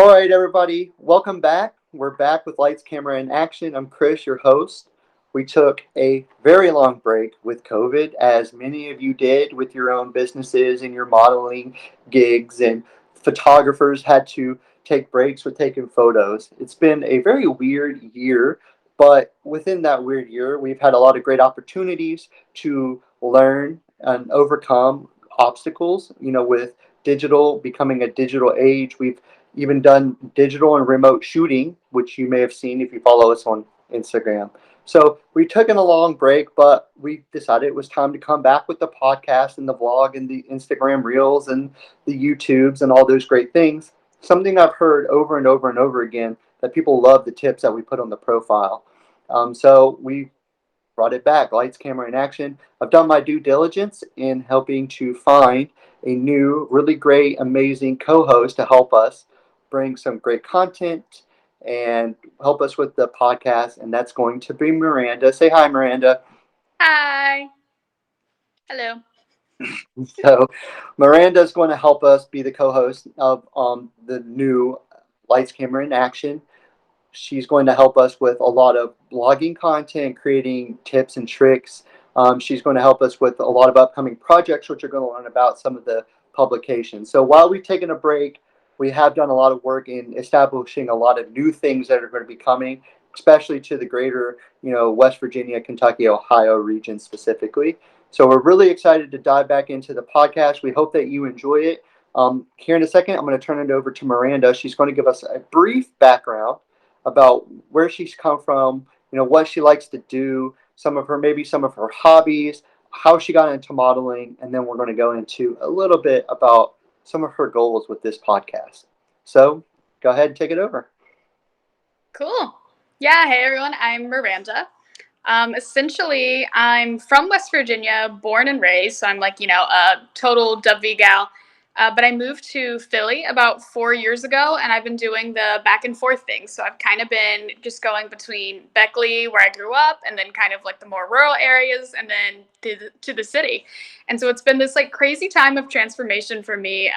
All right, everybody, welcome back. We're back with Lights, Camera, and Action. I'm Chris, your host. We took a very long break with COVID, as many of you did with your own businesses and your modeling gigs, and photographers had to take breaks with taking photos. It's been a very weird year, but within that weird year, we've had a lot of great opportunities to learn and overcome obstacles, with digital becoming a digital age. We've even done digital and remote shooting, which you may have seen if you follow us on Instagram. So we took a long break, but we decided it was time to come back with the podcast and the vlog and the Instagram reels and the YouTubes and all those great things. Something I've heard over and over and over again, that people love the tips that we put on the profile. So we brought it back, Lights, Camera, and Action. I've done my due diligence in helping to find a new, really great, amazing co-host to help us bring some great content and help us with the podcast. And that's going to be Miranda. Say hi, Miranda. Hi. Hello. So Miranda is going to help us be the co-host of the new Lights, Camera, and Action. She's going to help us with a lot of blogging content, creating tips and tricks. She's going to help us with a lot of upcoming projects, which you're going to learn about some of the publications. So while we've taken a break, we have done a lot of work in establishing a lot of new things that are going to be coming, especially to the greater, West Virginia, Kentucky, Ohio region specifically. So we're really excited to dive back into the podcast. We hope that you enjoy it. Here in a second, I'm going to turn it over to Miranda. She's going to give us a brief background about where she's come from, what she likes to do, maybe some of her hobbies, how she got into modeling, and then we're going to go into a little bit about some of her goals with this podcast. So go ahead and take it over. Cool. Yeah, hey everyone, I'm Miranda. Essentially, I'm from West Virginia, born and raised, so I'm like, a total WV gal. But I moved to Philly about 4 years ago, and I've been doing the back and forth thing. So I've kind of been just going between Beckley, where I grew up, and then kind of like the more rural areas, and then to the city. And so it's been this like crazy time of transformation for me.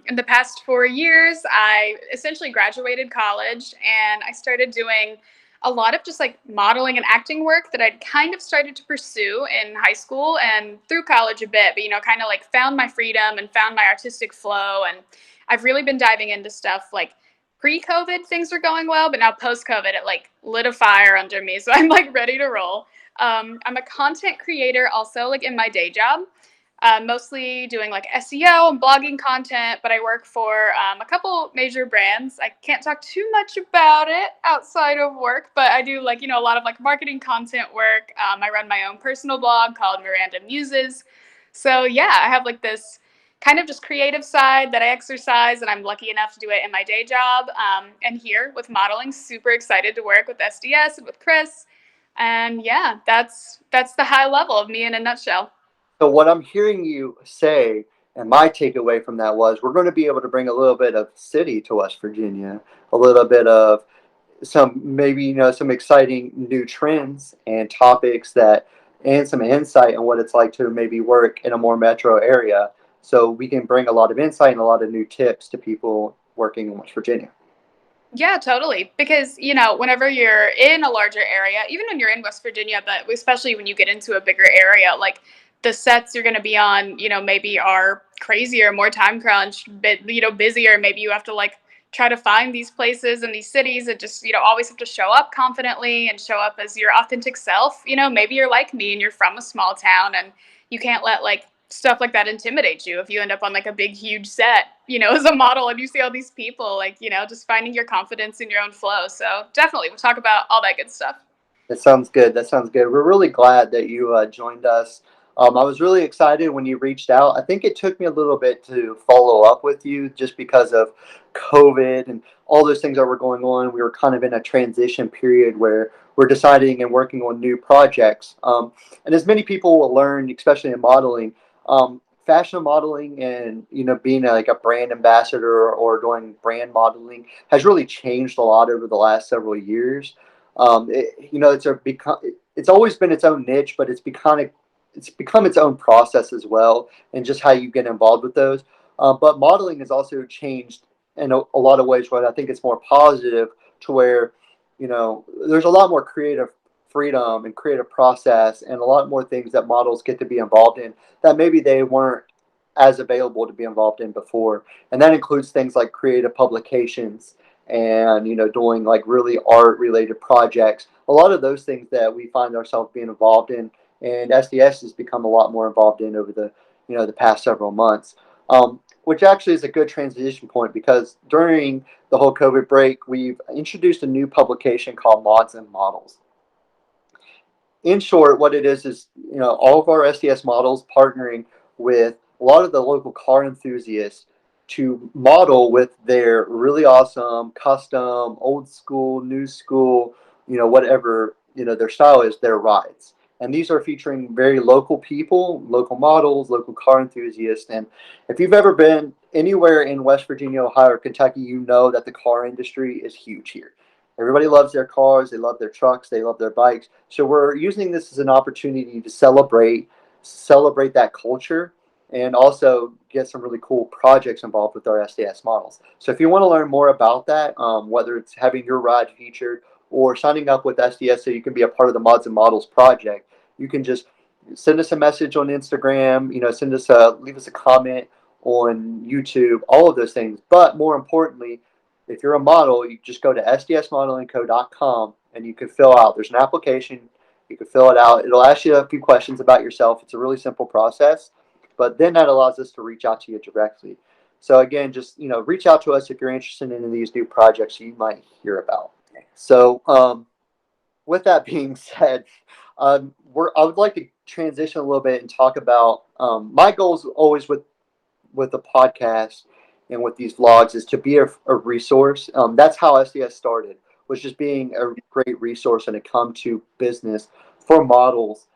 In the past 4 years, I essentially graduated college, and I started doing a lot of just like modeling and acting work that I'd kind of started to pursue in high school and through college a bit, but kind of like found my freedom and found my artistic flow. And I've really been diving into stuff like pre-COVID, things were going well, but now post-COVID, it like lit a fire under me. So I'm like ready to roll. I'm a content creator also, like in my day job. Mostly doing like SEO and blogging content, but I work for a couple major brands. I can't talk too much about it outside of work, but I do like, a lot of like marketing content work. I run my own personal blog called Miranda Muses. So yeah, I have like this kind of just creative side that I exercise, and I'm lucky enough to do it in my day job. And here with modeling, super excited to work with SDS and with Chris. And yeah, that's the high level of me in a nutshell. So what I'm hearing you say, and my takeaway from that was, we're going to be able to bring a little bit of city to West Virginia, a little bit of some, maybe, some exciting new trends and topics and some insight on what it's like to maybe work in a more metro area. So we can bring a lot of insight and a lot of new tips to people working in West Virginia. Yeah, totally. Because, whenever you're in a larger area, even when you're in West Virginia, but especially when you get into a bigger area, like the sets you're going to be on, maybe are crazier, more time crunch, bit, busier. Maybe you have to like try to find these places and these cities and just, always have to show up confidently and show up as your authentic self. Maybe you're like me and you're from a small town and you can't let like stuff like that intimidates you if you end up on like a big huge set, as a model and you see all these people, like, just finding your confidence in your own flow. So definitely we'll talk about all that good stuff. That sounds good. That sounds good. We're really glad that you joined us. I was really excited when you reached out. I think it took me a little bit to follow up with you just because of COVID and all those things that were going on. We were kind of in a transition period where we're deciding and working on new projects. And as many people will learn, especially in modeling, fashion modeling and being like a brand ambassador or doing brand modeling has really changed a lot over the last several years. It's always been its own niche, but it's become its own process as well, and just how you get involved with those. But modeling has also changed in a lot of ways, but I think it's more positive to where, there's a lot more creative freedom and creative process and a lot more things that models get to be involved in that maybe they weren't as available to be involved in before. And that includes things like creative publications and, doing like really art related projects. A lot of those things that we find ourselves being involved in and SDS has become a lot more involved in over the past several months. Which actually is a good transition point because during the whole COVID break, we've introduced a new publication called Mods and Models. In short, what it is all of our SDS models partnering with a lot of the local car enthusiasts to model with their really awesome custom old school new school, whatever their style is, their rides. And these are featuring very local people, local models, local car enthusiasts. And if you've ever been anywhere in West Virginia, Ohio, or Kentucky, you know that the car industry is huge here. Everybody loves their cars, they love their trucks, they love their bikes. So we're using this as an opportunity to celebrate that culture and also get some really cool projects involved with our SDS models. So if you want to learn more about that, whether it's having your ride featured or signing up with SDS so you can be a part of the Mods and Models project, you can just send us a message on Instagram, leave us a comment on YouTube, all of those things. But more importantly, if you're a model, you just go to sdsmodelingco.com and you can fill out. There's an application. You can fill it out. It'll ask you a few questions about yourself. It's a really simple process, but then that allows us to reach out to you directly. So again, just reach out to us if you're interested in these new projects you might hear about. So with that being said, I would like to transition a little bit and talk about my goals always with the podcast and with these vlogs is to be a resource. That's how SDS started, was just being a great resource when it comes to business for models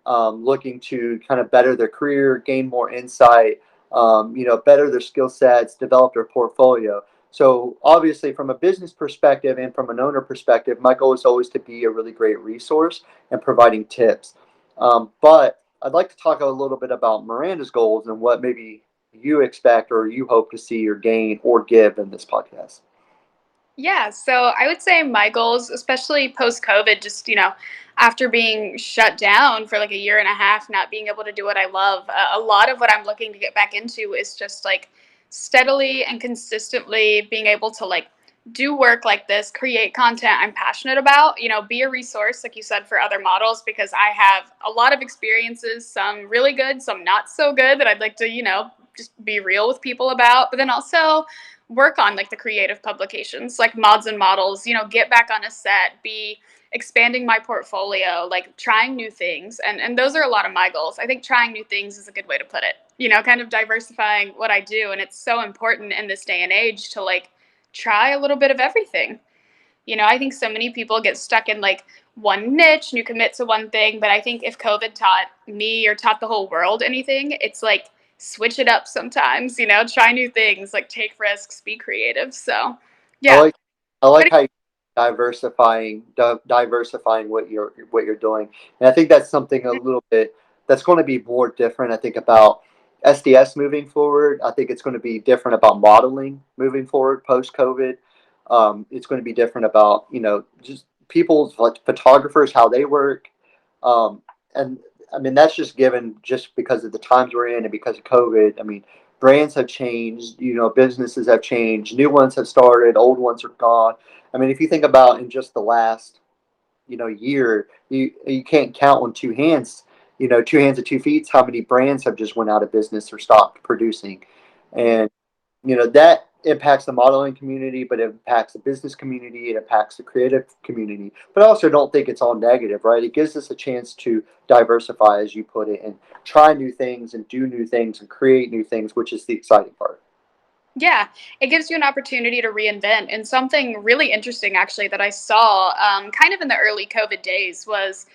looking to kind of better their career, gain more insight, better their skill sets, develop their portfolio. So obviously from a business perspective and from an owner perspective, my goal is always to be a really great resource and providing tips. But I'd like to talk a little bit about Miranda's goals and what maybe you expect or you hope to see or gain or give in this podcast. Yeah, so I would say my goals, especially post COVID, just, after being shut down for like a year and a half, not being able to do what I love, a lot of what I'm looking to get back into is just like steadily and consistently being able to like do work like this, create content I'm passionate about, be a resource, like you said, for other models, because I have a lot of experiences, some really good, some not so good, that I'd like to, just be real with people about, but then also work on like the creative publications like Mods and Models, get back on a set, be expanding my portfolio, like trying new things. And those are a lot of my goals. I think trying new things is a good way to put it, kind of diversifying what I do. And it's so important in this day and age to like try a little bit of everything. I think so many people get stuck in like one niche and you commit to one thing. But I think if COVID taught me or taught the whole world anything, it's like switch it up sometimes, try new things, like take risks, be creative. So, I yeah. like I like how you diversifying what you're doing, and I think that's something a little bit that's going to be more different. I think about SDS moving forward. I think it's going to be different about modeling moving forward post COVID. It's going to be different about just people's like photographers how they work, and I mean that's just given just because of the times we're in and because of COVID. I mean brands have changed, businesses have changed, new ones have started, old ones are gone. I mean, if you think about in just the last, year, you can't count on two hands, two hands and 2 feet, how many brands have just went out of business or stopped producing. And that impacts the modeling community, but it impacts the business community, it impacts the creative community. But I also don't think it's all negative, right? It gives us a chance to diversify, as you put it, and try new things and do new things and create new things, which is the exciting part. Yeah, it gives you an opportunity to reinvent. And something really interesting, actually, that I saw kind of in the early COVID days was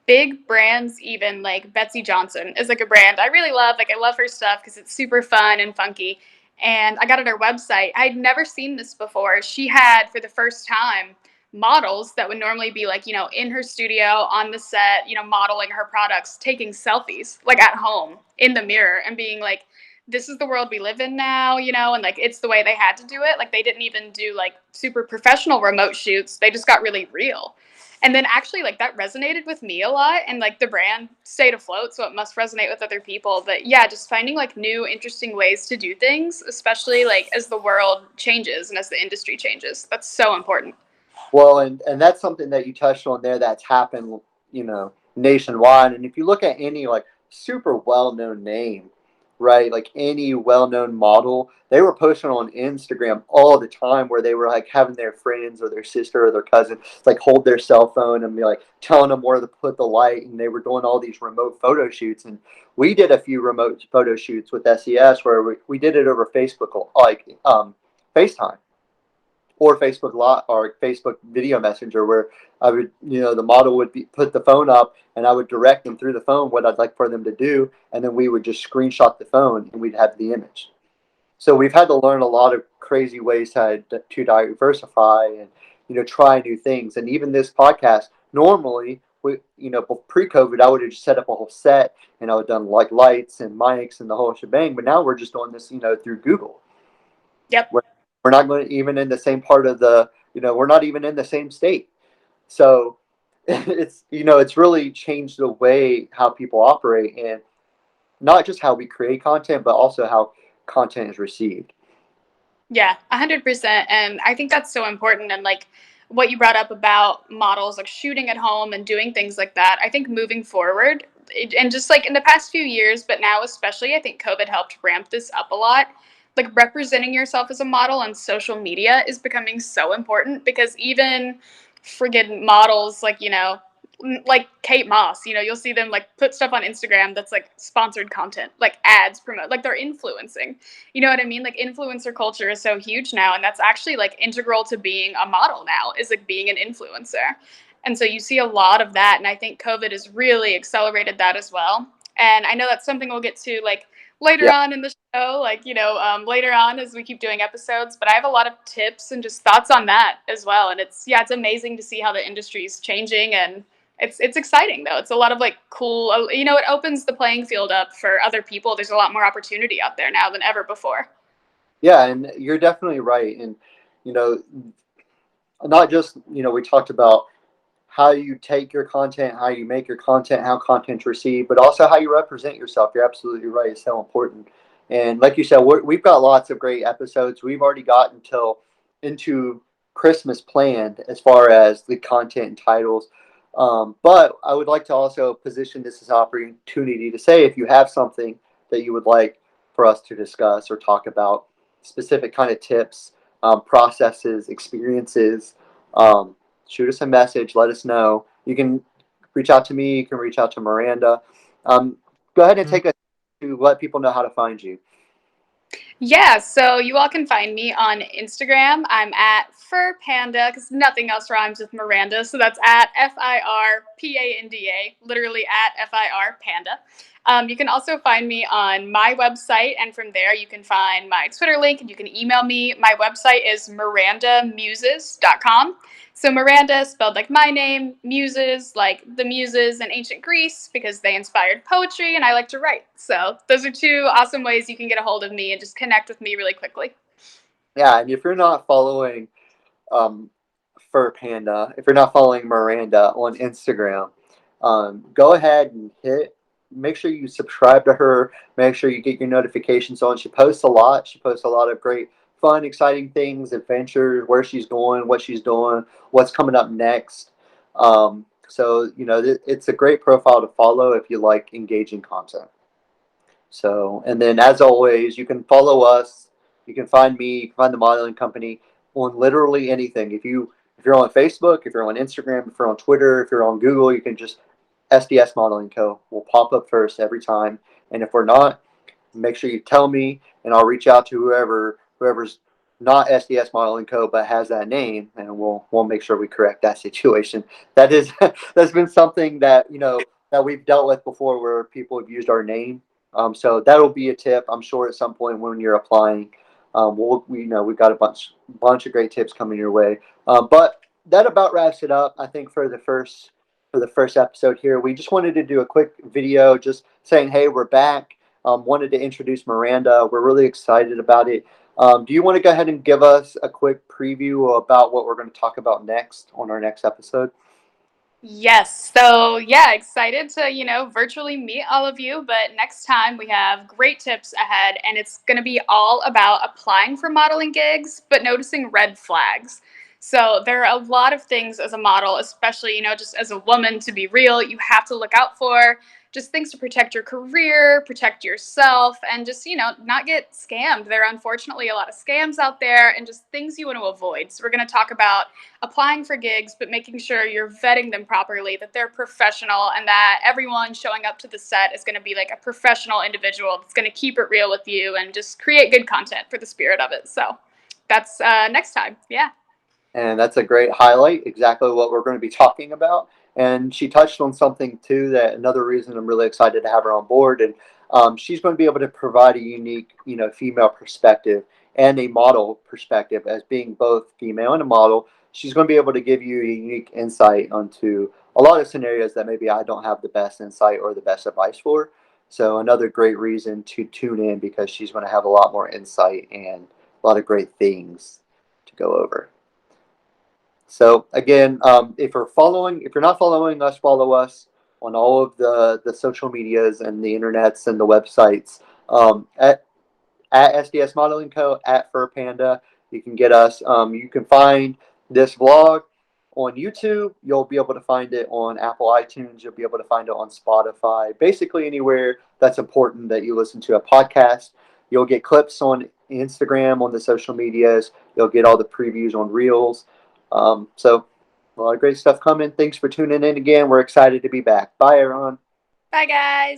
big brands, even like Betsy Johnson is like a brand I really love. Like, I love her stuff because it's super fun and funky. And I got on her website. I'd never seen this before. She had, for the first time, models that would normally be like, in her studio on the set, modeling her products, taking selfies like at home in the mirror and being like, this is the world we live in now, and like it's the way they had to do it. Like they didn't even do like super professional remote shoots. They just got really real. And then actually like that resonated with me a lot, and like the brand stayed afloat, so it must resonate with other people. But yeah, just finding like new interesting ways to do things, especially like as the world changes and as the industry changes. That's so important. Well, and that's something that you touched on there that's happened, nationwide. And if you look at any like super well-known name, right, like any well-known model, they were posting on Instagram all the time where they were like having their friends or their sister or their cousin like hold their cell phone and be like telling them where to put the light, and they were doing all these remote photo shoots. And we did a few remote photo shoots with SES where we did it over Facebook, like FaceTime or Facebook Live or Facebook Video Messenger, where I would, the model would put the phone up, and I would direct them through the phone what I'd like for them to do, and then we would just screenshot the phone, and we'd have the image. So we've had to learn a lot of crazy ways to diversify and try new things. And even this podcast, normally pre-COVID, I would have just set up a whole set and I would have done like lights and mics and the whole shebang. But now we're just doing this, through Google. Yep. We're not going to even in the same part of we're not even in the same state. So it's really changed the way how people operate, and not just how we create content, but also how content is received. Yeah, 100%. And I think that's so important. And like what you brought up about models, like shooting at home and doing things like that, I think moving forward, and just like in the past few years, but now especially, I think COVID helped ramp this up a lot. Like representing yourself as a model on social media is becoming so important, because even friggin' models like, like Kate Moss, you'll see them like put stuff on Instagram that's like sponsored content, like ads promote, like they're influencing. You know what I mean? Like influencer culture is so huge now, and that's actually like integral to being a model now, is like being an influencer. And so you see a lot of that, and I think COVID has really accelerated that as well. And I know that's something we'll get to like later Yeah. on in the show, like later on as we keep doing episodes. But I have a lot of tips and just thoughts on that as well. And it's amazing to see how the industry is changing, and it's exciting though. It's a lot of like cool, it opens the playing field up for other people. There's a lot more opportunity out there now than ever before. Yeah, and you're definitely right. And you know, not just we talked about how you take your content, how you make your content, how content's received, but also how you represent yourself. You're absolutely right. It's so important. And like you said, we've got lots of great episodes. We've already got until into Christmas planned as far as the content and titles. But I would like to also position this as an opportunity to say if you have something that you would like for us to discuss or talk about, specific kind of tips, processes, experiences. Shoot us a message. Let us know. You can reach out to me. You can reach out to Miranda. Go ahead and take us to let people know how to find you. Yeah, so you all can find me on Instagram. I'm at Fur Panda, because nothing else rhymes with Miranda. So that's at FIRPANDA, literally at FIR Panda. You can also find me on my website, and from there you can find my Twitter link, and you can email me. My website is mirandamuses.com. So Miranda is spelled like my name, Muses like the Muses in ancient Greece, because they inspired poetry and I like to write. So those are two awesome ways you can get a hold of me and just connect with me really quickly. Yeah, and if you're not following um, Fur Panda, if you're not following Miranda on Instagram, go ahead and make sure you subscribe to her. Make sure you get your notifications on. She posts a lot. She posts a lot of great, fun, exciting things, adventures, where she's going, what she's doing, what's coming up next. So, it's a great profile to follow if you like engaging content. So, and then as always, you can follow us. You can find me. You can find the modeling company on literally anything. If you're on Facebook, if you're on Instagram, if you're on Twitter, if you're on Google, you can just SDS Modeling Co. will pop up first every time. And if we're not, make sure you tell me, and I'll reach out to whoever's not SDS Modeling Co. but has that name, and we'll make sure we correct that situation. That is that's been something that that we've dealt with before, where people have used our name. So that'll be a tip, I'm sure, at some point when you're applying. We've got a bunch of great tips coming your way. But that about wraps it up, I think, for the first episode here. We just wanted to do a quick video, just saying, hey, we're back. wanted to introduce Miranda. We're really excited about it. Do you want to go ahead and give us a quick preview about what we're going to talk about next on our next episode? Yes. So, yeah, excited to, virtually meet all of you. But next time we have great tips ahead, and it's going to be all about applying for modeling gigs, but noticing red flags. So, there are a lot of things as a model, especially, just as a woman, to be real, you have to look out for. Just things to protect your career, protect yourself, and just, not get scammed. There are unfortunately a lot of scams out there, and just things you want to avoid. So, we're going to talk about applying for gigs, but making sure you're vetting them properly, that they're professional, and that everyone showing up to the set is going to be like a professional individual that's going to keep it real with you and just create good content for the spirit of it. So that's next time. Yeah. And that's a great highlight, exactly what we're going to be talking about. And she touched on something too, that another reason I'm really excited to have her on board. And she's going to be able to provide a unique, female perspective and a model perspective. As being both female and a model, she's going to be able to give you a unique insight onto a lot of scenarios that maybe I don't have the best insight or the best advice for. So another great reason to tune in, because she's going to have a lot more insight and a lot of great things to go over. So again, if you're not following us, follow us on all of the social medias and the internets and the websites, at SDS Modeling Co. at Fur Panda. You can get us. You can find this vlog on YouTube. You'll be able to find it on Apple iTunes. You'll be able to find it on Spotify. Basically anywhere that's important that you listen to a podcast. You'll get clips on Instagram, on the social medias. You'll get all the previews on Reels. So a lot of great stuff coming. Thanks for tuning in again. We're excited to be back. Bye, everyone. Bye, guys.